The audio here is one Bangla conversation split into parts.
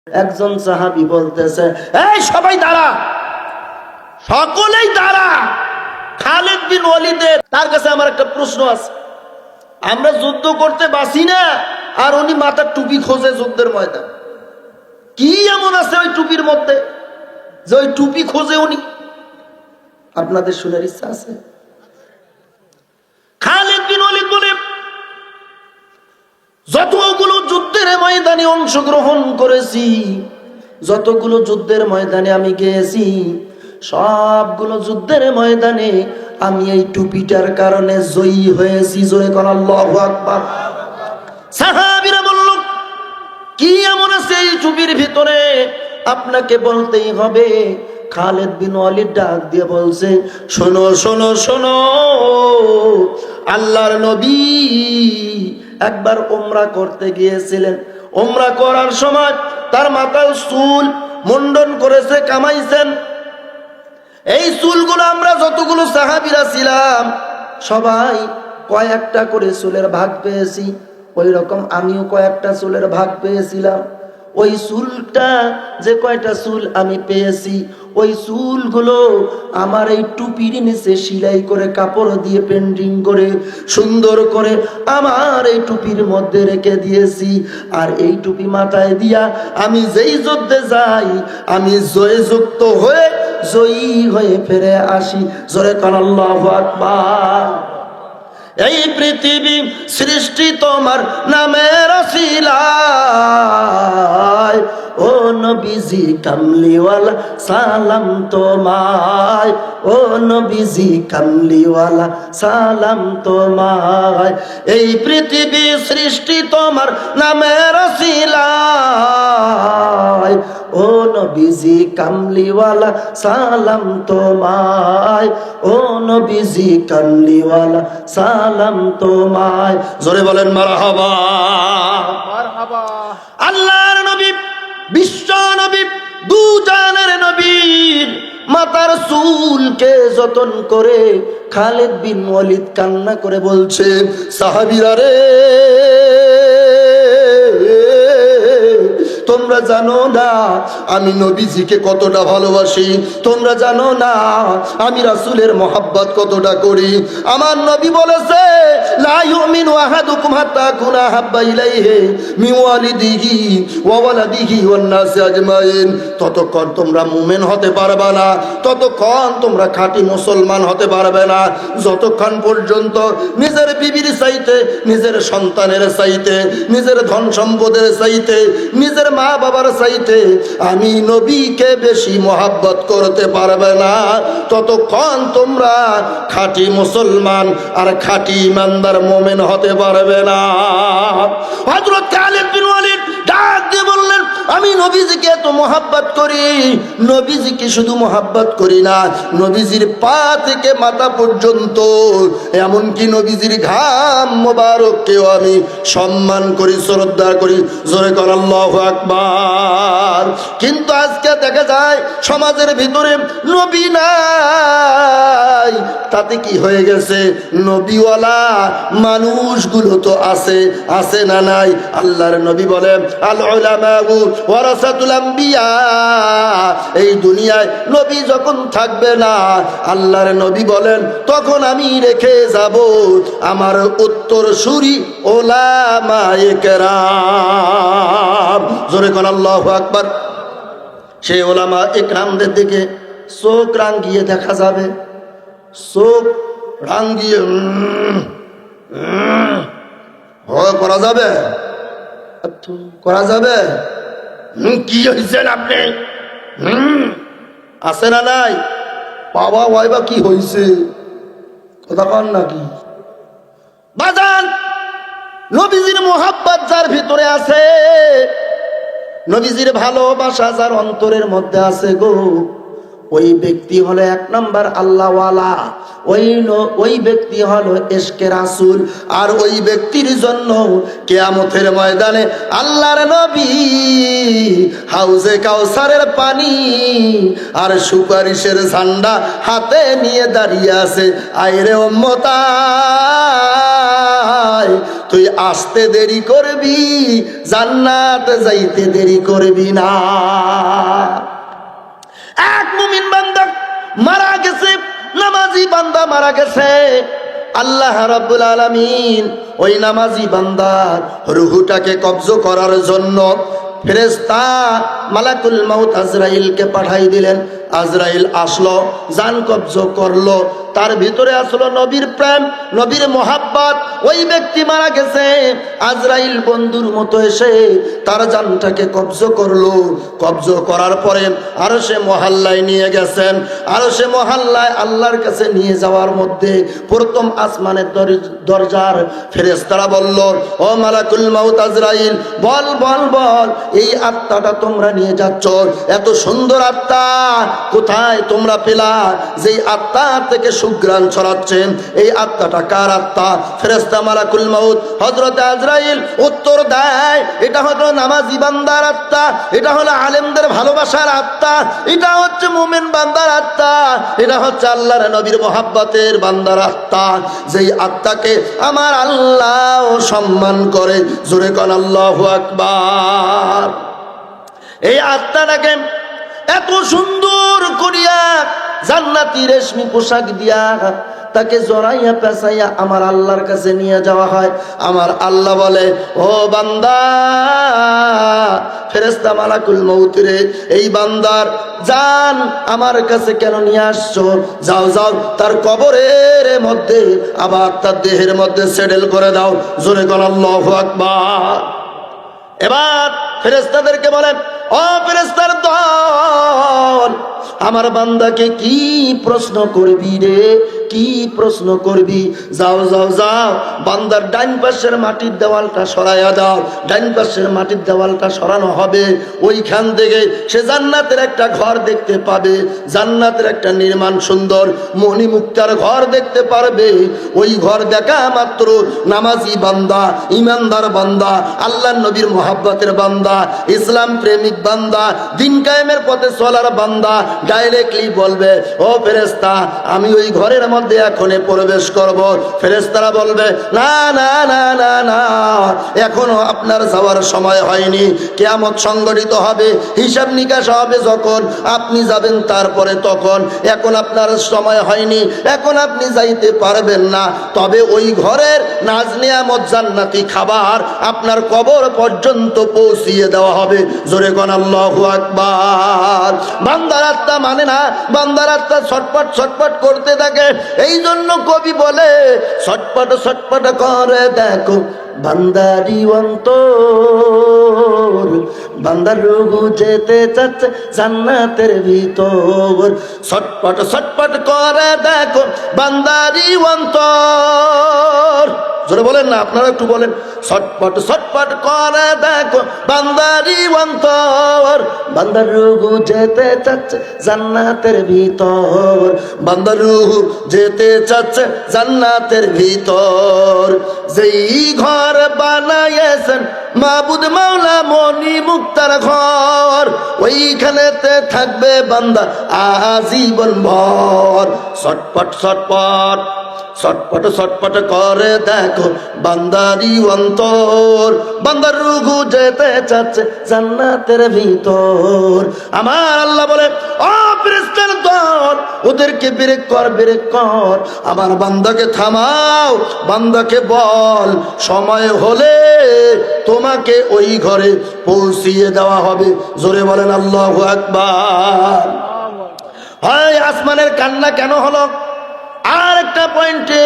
একজন সাহাবী বলতেছে, এই সবাই দাঁড়া, সকলেই দাঁড়া। খালিদ বিন ওয়ালিদের তার কাছে আমার একটা প্রশ্ন আছে। আমরা যুদ্ধ করতে বাসি না, আর উনি মাথার টুপি খোঁজে যুদ্ধের ময়দান। কি এমন আছে ওই টুপির মধ্যে যে ওই টুপি খোঁজে উনি? আপনাদের শোনার ইচ্ছা আছে? খালিদ বিন ওয়ালিদ বলে, যতগুলো যুদ্ধের ময়দানে অংশগ্রহণ করেছি, যতগুলো যুদ্ধের ময়দানে আমি গিয়েছি, সবগুলো যুদ্ধের ময়দানে আমি এই টুপিটার কারণে জয়ী হয়েছি। জোরে কোন আল্লাহু আকবার। সাহাবীরা বলল, কি এমন আছে এই টুপির ভিতরে? আপনাকে বলতেই হবে। খালিদ বিন ওয়ালিদ ডাক দিয়ে বলছে, শোনো শোনো শোনো, আল্লাহর নবী একবার উমরা করতে গিয়েছিলেন। উমরা করার সময় তার মাথায় চুল মুন্ডন করেছে, কামাইছেন। এই চুলগুলো আমরা যতগুলো সাহাবীরা ছিলাম সবাই কয়েকটা করে চুলের ভাগ পেয়েছি। ওই রকম আমিও কয়েকটা চুলের ভাগ পেয়েছিলাম। ওই চুলটা, যে কয়টা চুল আমি পেয়েছি, ওই চুলগুলো আমার এই টুপির নিচে সেলাই করে, কাপড় দিয়ে পেন্টিং করে, সুন্দর করে আমার এই টুপির মধ্যে রেখে দিয়েছি। আর এই টুপি মাথায় দিয়া আমি যেই যুদ্ধে যাই, আমি জয়যুক্ত হয়ে, জয়ী হয়ে ফিরে আসি। জোরে কোন আল্লাহু আকবার। এই পৃথিবী সৃষ্টি তোমার নামের ওসিলায়, ও নবীজি কামলিওয়ালা সালাম তোমায়, ও নবীজি কামলিওয়ালা সালাম তোমায়। এই পৃথিবী সৃষ্টি তোমার নামের ওসিলায়, ও নবীজি কামলিওয়ালা সালাম তোমায়, ও নবীজি কামলিওয়ালা সালাম তোমায়। জোরে বলেন মারহাবা। মারহাবা। আল্লাহর নবী, বিশ্ব নবী, দুজানের নবী মাথার চুলকে যতন করে খালিদ বিন ওয়ালিদ কান্না করে বলছে, সাহাবীরা রে, তোমরা জানো না আমি নবীজিকে কতটা ভালোবাসি, তোমরা জানো না আমি রাসূলের মহব্বত কতটা করি। আমার নবী বলেছে, লা ইউমিনু আহাদুকুম হাত্তা আকুনা হাব্বা ইলাইহি মিন ওয়ালিদিহি ওয়া ওয়ালাদিহি ওয়ান নাসি আজমাইন। ততক্ষণ তোমরা মুমিন হতে পারবে না, ততক্ষণ তোমরা খাঁটি মুসলমান হতে পারবে না, যতক্ষণ পর্যন্ত নিজের বিবির চাইতে, নিজের সন্তানের চাইতে, নিজের ধন সম্পদের চাইতে, নিজের মা বাবার চাইতে আমি নবীকে বেশি মহব্বত করতে পারবে না, ততক্ষণ তোমরা খাঁটি মুসলমান আর খাঁটি ইমানদার মুমিন হতে পারবে না। হযরত খালিদ বিন ওয়ালিদ ডাক দিয়ে বললেন, আমি নবীজিকে এত মহব্বত করি, নবীজিকে শুধু মহব্বত করি না, নবীজির পা থেকে মাথা পর্যন্ত, এমনকি নবীজির ঘাম মোবারককেও আমি সম্মান করি, শ্রদ্ধা করি। জোরে কর আল্লাহু আকবার। কিন্তু আজকে দেখা যায় সমাজের ভিতরে নবী নাই, তাতে কি হয়ে গেছে? নবীওয়ালা মানুষগুলো তো আছে, আছে না নাই? আল্লাহর নবী বলেন, আল উলামাউ ওয়ারাসাতুল আম্বিয়া। এই দুনিয়ায় নবী যখন থাকবে না, আল্লাহর নবী বলেন, তখন আমি রেখে যাব আমার উত্তরসূরি উলামায়ে কেরাম। জোরে কোন আল্লাহু আকবার। সেই উলামা ইকরামদের দিকে চোখ রাঙিয়ে দেখা যাবে, চোখ রাঙিয়ে করা যাবে, করা যাবে। কি হয়েছেন আপনি? আছে না নাই? বাবা ওয়াইবা কি হয়েছে, কথা কন নাকি? বাজান, নবীজির মোহাব্বত যার ভিতরে আছে, নবীজির ভালোবাসা যার অন্তরের মধ্যে আছে গো, ওই ব্যক্তি হলো এক নাম্বার আল্লাহওয়ালা, ওই ব্যক্তি হলো ইশকে রাসূল। আর ওই ব্যক্তির জন্য কিয়ামতের ময়দানে আল্লাহর নবী হাউজে কাউসারের পানি আর সুপারিশের ঝান্ডা হাতে নিয়ে দাঁড়িয়ে আছে। আইরে উম্মত, তুই আসতে দেরি করবি, জান্নাতে যাইতে দেরি করবি না। এক মুমিন বান্দা মারা গেছে, নামাজি বান্দা মারা গেছে। আল্লাহ রাব্বুল আলামিন ওই নামাজি বান্দার রূহটাকে কবজ করার জন্য ফেরেশতা মালাকুল মাউত আজরাইলকে পাঠাই দিলেন। আজরাইল আসলো, জান কবজ করলো। তার ভিতরে আসলো নবীর প্রেম, নবীর মোহাব্বত। ওই ব্যক্তি মারা গেছে, আজরাইল বন্ধুর মতো এসে তার জানটাকে কবজ করলো। কবজ করার পরে আরো সে মহল্লায় নিয়ে গেছেন। আরো সে মহল্লায় আল্লাহর কাছে নিয়ে যাওয়ার মধ্যে প্রথম আসমানের দরজার ফেরেশতারা বলল, ও মালাকুল মাউত আজরাইল, বল বল বল, এই আত্মাটা তোমরা নিয়ে যাচ্ছ, এত সুন্দর আত্মা কোথায় তোমরা পেলা? যেই আত্মা থেকে সুঘ্রাণ ছড়াচ্ছেন, এই আত্মাটা কার আত্মা? ফেরেশতা মালাকুল মাউত হযরত আজরাইল উত্তর দেয়, এটা হলো নামাজি বান্দার আত্মা, এটা হলো আলেমদের ভালোবাসার আত্মা, এটা হচ্ছে মুমিন বান্দার আত্মা, এটা হচ্ছে আল্লাহর নবীর মোহাব্বতের বান্দার আত্মা। যেই আত্মাকে আমার আল্লাহ সম্মান করে, জোরে কোন আল্লাহু আকবার। এই আত্মাটাকে এত সুন্দর করিয়া জান্নাতি রেশমি পোশাক দিয়া তাকে জড়াইয়া পেঁচাইয়া আমার আল্লাহর কাছে নিয়ে যাওয়া হয়। আমার আল্লাহ বলে, ও বান্দা, ফেরেশতা মালাকুল মউত রে, এই বান্দার জান আমার কাছে কেন নিয়ে আসছো? যাও যাও, তার কবরের মধ্যে আবার তার দেহের মধ্যে সেটেল করে দাও। জোরে কোন আল্লাহু আকবার। এবার ফেরেশতাদেরকে বলেন, ও ফেরেশতার দল, আমার বান্দাকে কি প্রশ্ন করবি রে, কি প্রশ্ন করবি? যাও যাও যাও, বান্দার ডাইন পাশের মাটির দেওয়ালটা সরাইয়া দাও। ডাইন পাশের মাটির দেওয়ালটা সরানো হবে, ওইখান থেকে সে জান্নাতের একটা ঘর দেখতে পাবে, জান্নাতের একটা নির্মাণ সুন্দর মণিমুক্তার ঘর দেখতে পারবে। ওই ঘর দেখা মাত্র নামাজি বান্দা, ইমানদার বান্দা, আল্লাহর নবীর মোহাব্বতের বান্দা, ইসলাম প্রেমিক বান্দা, দিন কায়েমের পথে চলার বান্দা ডাইরেক্টলি বলবে, ও ফেরেশতা, আমি ওই ঘরের মধ্যে এখনই প্রবেশ করব। ফেরেশতারা বলবে, না না না না না, এখনো আপনার যাওয়ার সময় হয়নি। কিয়ামত সংগঠিত হবে, হিসাব নিকাশ হবে যখন আপনি যাবেন তারপরে তখন, এখন আপনার সময় হয়নি, এখন আপনি যাইতে পারবেন না। তবে ওই ঘরের নাজ নিয়ামত জান্নাতি খাবার আপনার কবর পর্যন্ত পৌঁছিয়ে দেওয়া হবে। জোরে কোন আল্লাহু আকবার। বান্দার আত্মা মানে না, বান্দার আত্মা ছটপট ছটপট করতে থাকে। এই জন্য কবি বলে, ছটপট ছটপট করে দেখো বান্দারি অন্তর, বান্দার রুহু যেতে চাচ্ছে জান্নাতের ভিতর। ছটপট ছটপট করে দেখো বান্দারি অন্তর। জোরে বলেন না, আপনারা একটু বলেন, ছটপট ছটপট করে দেখো বান্দারি অন্তর, বান্দার রুহু যেতে চাচ্ছে জান্নাতের ভিতর, বান্দার রুহু যেতে চাচ্ছে জান্নাতের ভিতর। যেই ঘর বানাইয়েছেন মাবুদ মাওলা মনি মুক্তার ঘর, ওইখানেতে থাকবে বান্দা আজীবন ভর। ছটপট ছটপট ছটপট ছটপট করে দেখো বান্দারি অন্তর, বান্দার রুহু যেতে চাচ্ছে জান্নাতের ভিতর। আমার আল্লাহ বলে, ও ফেরেশতার দল, ওদেরকে ব্রেক কর, ব্রেক কর, আমার বান্দাকে থামাও, বান্দাকে বল সময় হলে তোমাকে ওই ঘরে পৌঁছিয়ে দেওয়া হবে। জোরে বলেন আল্লাহু আকবার। হয় আসমানের কান্না কেন হলো? আর একটা পয়েন্টে,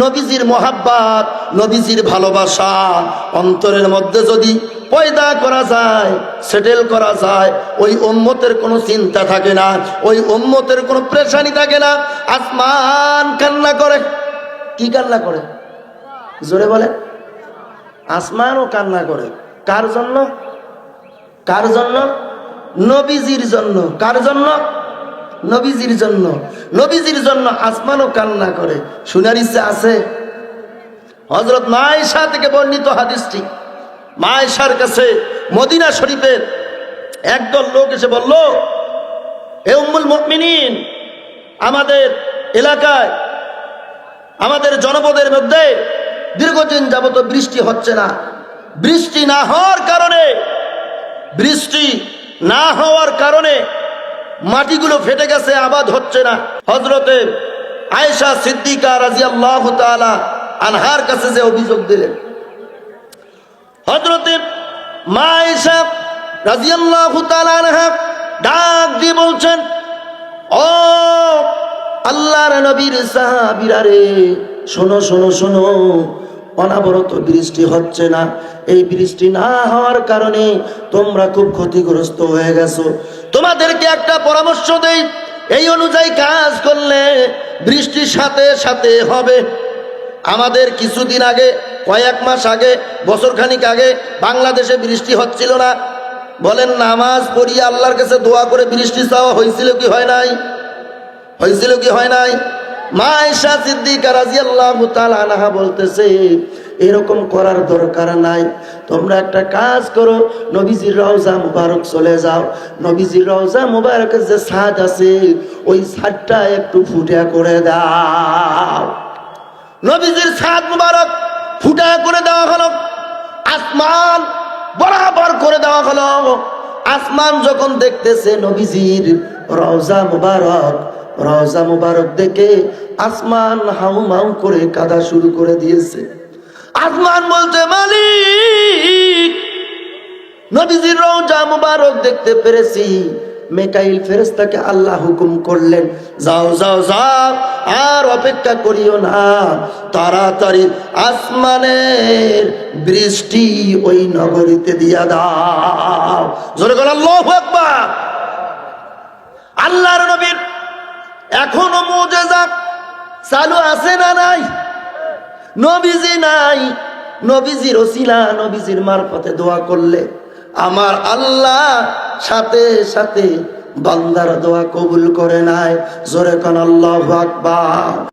নবীজির মোহাব্বত, নবীজির ভালোবাসা অন্তরের মধ্যে যদি পয়দা করা যায়, সেটেল করা যায়, ওই উম্মতের কোনো চিন্তা থাকে না, ওই উম্মতের কোনো পেরেশানি থাকে না। আসমান কান্না করে। কি কান্না করে? জোরে বলে। আসমানও কান্না করে। কার জন্য? কার জন্য? নবীজির জন্য। কার জন্য? নবীজির জন্য। নবীজির জন্য আসমানও কান্না করে। শোনার ইচ্ছা আছে? হযরত মা আয়েশা থেকে বর্ণিত হাদিসটি, মা আয়েশার কাছে মদিনা শরীফের একদল লোক এসে বলল, হে উম্মুল মুমিনিন, আমাদের এলাকায়, আমাদের জনপদের মধ্যে দীর্ঘদিন যাবত বৃষ্টি হচ্ছে না। বৃষ্টি না হওয়ার কারণে মাটিগুলো ফেটে গেছে, আবাদ হচ্ছে না। হযরতে আয়েশা সিদ্দিকা রাদিয়াল্লাহু তাআলা আনহার কাছে যে অভিযোগ দিলেন, হযরতে মা আয়েশা রাদিয়াল্লাহু তাআলা আনহা ডাক দিয়ে বলছেন, ও আল্লাহর নবীর সাহাবীরা রে, শোনো শোনো শোনো, অনবরত বৃষ্টি হচ্ছে না। এই বৃষ্টি না হওয়ার কারণে তোমরা খুব ক্ষতিগ্রস্ত হয়ে গেছো। তোমাদেরকে একটা পরামর্শ দেই, এই অনুযায়ী কাজ করলে বৃষ্টির সাথে সাথে হবে। আমাদের কিছুদিন আগে, কয়েক মাস আগে, বছরখানিক আগে বাংলাদেশে বৃষ্টি হচ্ছিল না? বলেন, নামাজ পড়িয়ে আল্লাহর কাছে দোয়া করে বৃষ্টি চাওয়া হয়েছিল কি হয় নাই? হয়েছিল কি হয় নাই? মা আয়েশা সিদ্দিকা রাদিয়াল্লাহু তাআলা আনহা বলতেছে, এরকম করার দরকার নাই। তোমরা একটা কাজ করো, নবীজির রওজা মুবারক চলে যাও। নবীজির রওজা মুবারকের যে ছাদ আছে, ওই ছাদটা একটু ফুটা করে দাও। নবীজির ছাদ মুবারক ফুটা করে দেওয়া হলো, আসমান বরাবর করে দেওয়া হলো। আসমান যখন দেখতেছে নবীজির রওজা মুবারক দেখে আসমান হাউমাউ করে কাঁদা শুরু করে দিয়েছে। আসমান বলতে, মালিক, নবীজির রওজা মুবারক দেখতে পেরেছি। মিকাইল ফেরেশতাকে আল্লাহ হুকুম করলেন, যাও যাও যাও, আর অপেক্ষা করিও না, তাড়াতাড়ি আসমানের বৃষ্টি ওই নগরীতে দিয়া দাও। জোরে বলো আল্লাহু আকবার। আল্লাহর নবীর এখনো মুজিজা চালু আছে না নাই? নবীজি নাই, নবীজির ওসিলা, নবীজির মারফতে দোয়া করলে আমার আল্লাহ সাথে সাথে বান্দার দোয়া কবুল করে নেয়। জোরে কোন আল্লাহু আকবার।